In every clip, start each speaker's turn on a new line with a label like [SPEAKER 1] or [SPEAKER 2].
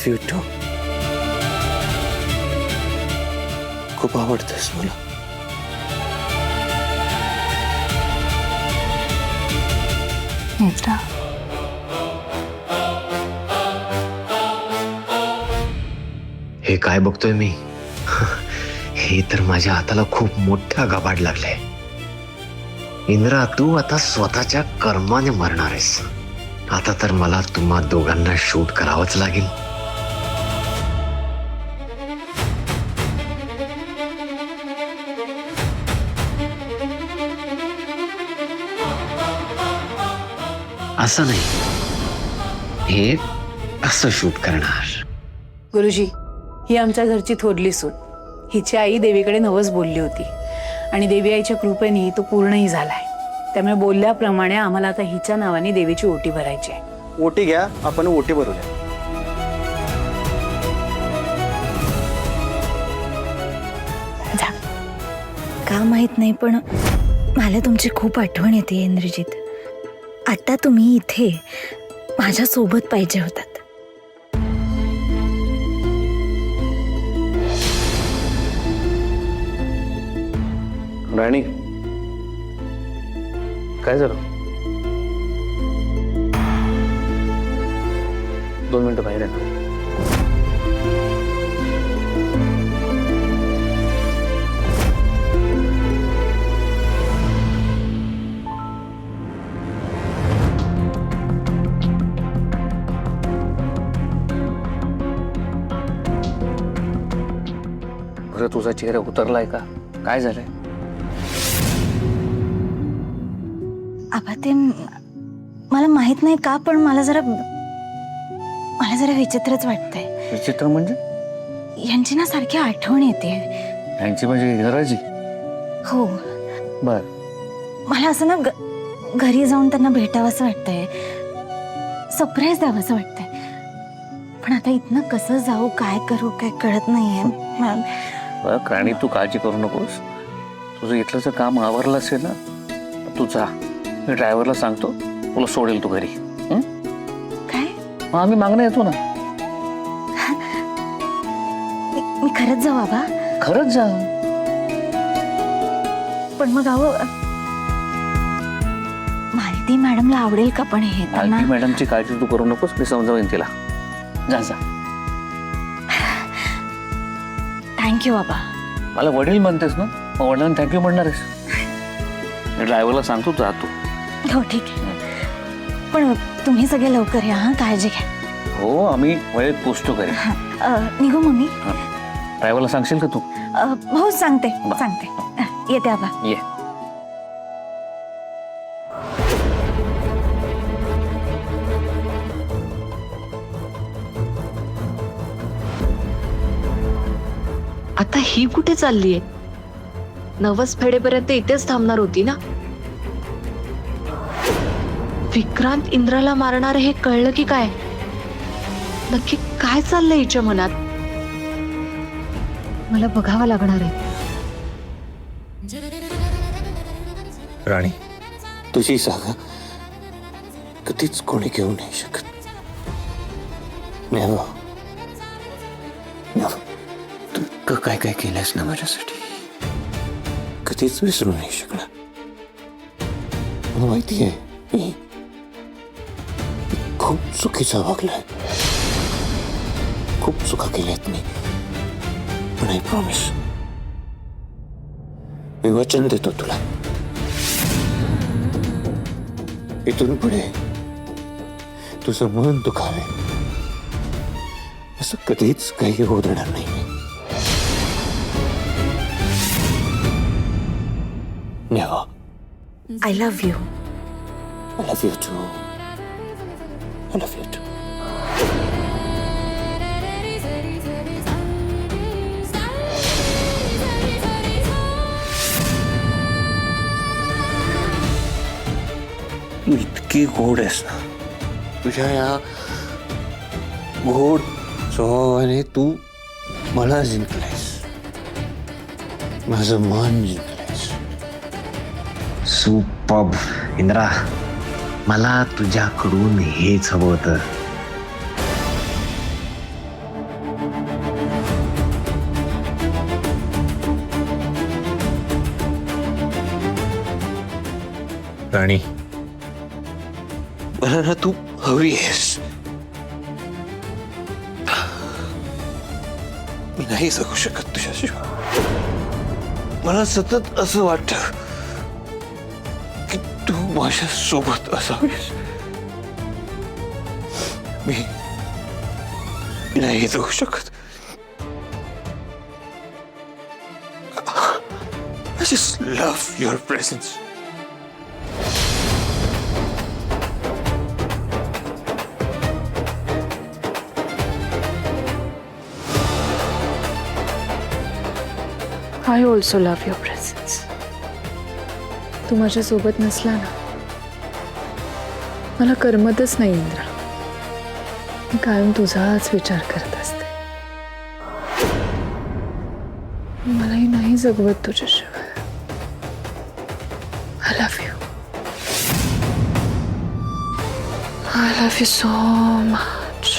[SPEAKER 1] फ्युटो खूप आवडतेस मला.
[SPEAKER 2] नेत्रा,
[SPEAKER 3] हे काय बघतोय मी? हे तर माझ्या हाताला खूप मोठा गबाड लागलाय. इंद्रा, तू आता स्वतःच्या कर्माने मरणार आहेस. आता तर मला तुम्हा दोघांना शूट करावंच लागेल. असं नाही, हे असं शूट करणार.
[SPEAKER 2] गुरुजी, ही आमच्या घरची थोरली सून. हिची आई देवीकडे नवस बोलली होती आणि देवी आईच्या कृपेने तो पूर्णही झालाय. त्यामुळे बोलल्याप्रमाणे आम्हाला आता हिच्या नावाने देवीची ओटी भरायची आहे.
[SPEAKER 1] ओटी घ्या, आपण ओटी भरूया.
[SPEAKER 2] जा.
[SPEAKER 4] का माहित नाही, पण मला तुमची खूप आठवण येते इंद्रजित. आता तुम्ही इथे माझ्या सोबत पाहिजे होतात.
[SPEAKER 1] राणी, काय झालं? 2 मिनिटं बाहेर आहे ना. बरं, तुझा चेहरा उतरलाय का? काय झालंय?
[SPEAKER 4] आबा, ते मला माहित नाही का, पण मला जरा विचित्रच वाटतंय.
[SPEAKER 1] विचित्र म्हणजे?
[SPEAKER 4] यांची ना सारखी आठवण येते.
[SPEAKER 1] यांची म्हणजे इंग्रजी?
[SPEAKER 4] हो,
[SPEAKER 1] बर.
[SPEAKER 4] मला असं ना घरी जाऊन त्यांना भेटावंसं वाटतंय, सरप्राईज द्यावंसं वाटतंय. पण आता इथनं कसं जाऊ, काय करू, काय कळत नाहीये.
[SPEAKER 1] राणी, तू काळजी करू नकोस. तुझं इथलंच काम आवरलं असेल ना, तू जा. मी ड्रायव्हरला सांगतो, तुला सोडेल तू घरी.
[SPEAKER 4] काय?
[SPEAKER 1] मग आम्ही मागणं येतो ना.
[SPEAKER 4] मी खरंच जाऊ आबा?
[SPEAKER 1] खरंच जा.
[SPEAKER 4] पण मग अहो, मालती मॅडमला आवडेल का पण हे?
[SPEAKER 1] मालती मॅडमची काळजी तू करू नकोस, मी समजावेन तिला. जा जा.
[SPEAKER 4] थँक्यू बाबा.
[SPEAKER 1] मला वडील म्हणतेस ना, मग वडिलांना थँक्यू म्हणणार आहेस. मी ड्रायव्हरला सांगतो, जा तू.
[SPEAKER 4] हो, ठीक आहे. पण तुम्ही सगळे लवकर या, हा. काळजी घ्या.
[SPEAKER 1] हो, आम्ही वेळेत पोचतो घरी.
[SPEAKER 4] निघू मम्मी?
[SPEAKER 1] ड्रायव्हरला सांगशील का तू?
[SPEAKER 4] हो, सांगते.
[SPEAKER 1] बरं.
[SPEAKER 4] येते आबा.
[SPEAKER 1] ये.
[SPEAKER 5] आता ही कुठे चाललीये? नवस फेडेपर्यंत इथेच थांबणार होती ना. विक्रांत इंद्राला मारणार हे कळलं की काय? नक्की काय चाललंय हिच्या मनात? मला बघावं लागणार आहे.
[SPEAKER 1] राणी,
[SPEAKER 3] तुझी जागा कधीच कोणी घेऊ नाही शकत. तू काय काय केलंस ना माझ्यासाठी, कधीच विसरू नाही शकणार. मला माहिती आहे, मी खूप चुकीचा वागलाय, खूप चुका केल्यात मी. पण आय प्रॉमिस, मी वचन देतो तुला, इथून पुढे तुझं मन दुखावे असं कधीच काही होऊ देणार नाही. Never.
[SPEAKER 4] I love you.
[SPEAKER 3] I love you too. I love you too.
[SPEAKER 1] तू इतकी गोड आहेस ना.
[SPEAKER 3] तुझ्या या गोड स्वभावाने तू मला जिंकलायस, माझं मन जिंकलायस. सुपर्ब इंद्रा, मला तुझ्याकडून हेच हवं होतं. राणी,
[SPEAKER 1] मला ना तू हवी आहेस. मी नाही जगू शकत तुझ्याशिवाय. मला सतत असं वाटतं की तू माझ्या सोबत असावीस. मी नाही जगू शकत. I just love your presence.
[SPEAKER 2] I also love your presence. तू माझ्या सोबत नसला ना मला करमतच नाही इंद्रा. मी कायम तुझाच विचार करत असते. मलाही नाही जगवत तुझ्याशिवाय. I love you. I love you so much.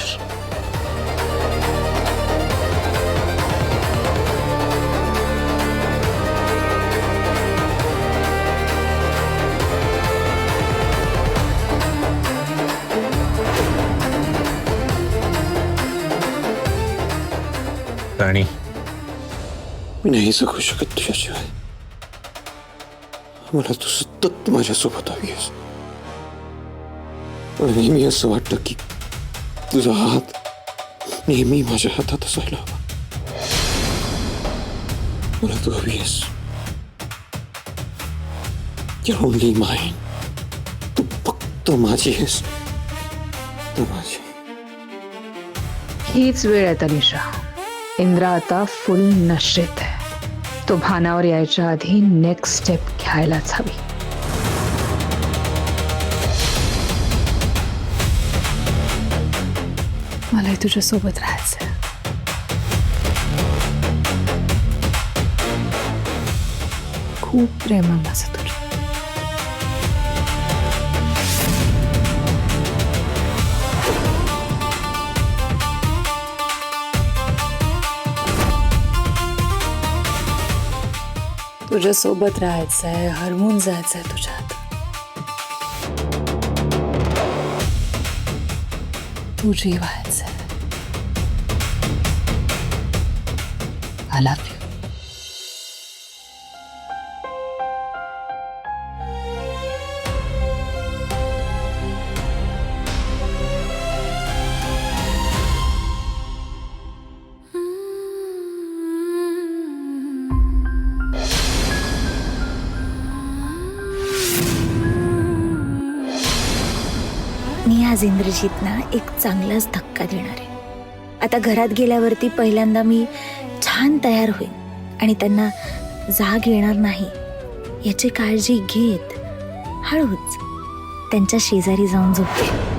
[SPEAKER 3] राणी,
[SPEAKER 1] मी नाही जगू शकत तुझ्याशिवाय. मला तू सतत माझ्यासोबत हवी आहेस. मला नेहमी असं वाटतं की तुझा हात नेहमी माझ्या हातात असायला हवा. मला तू हवी आहेस. You're only mine. तू फक्त माझी आहेस. तू माझी.
[SPEAKER 2] हीच वेळ आहे तनिषा. इंद्रा आता फुल नशेत आहे. तो भानावर यायच्या आधी नेक्स्ट स्टेप घ्यायलाच हवी. मलाही तुझ्या सोबत राहायचंय. खूप प्रेम आहे माझं तुझं. तुझ्या सोबत राहायचंय, हरवून जायचंय तुझ्यात. तुझी व्हायचंय. I love you.
[SPEAKER 4] मी आज इंद्रजीतना एक चांगलाच धक्का देणार आहे. आता घरात गेल्यावरती पहिल्यांदा मी छान तयार होईन आणि त्यांना जाग येणार नाही याची काळजी घेत हळूच त्यांच्या शेजारी जाऊन झोपते.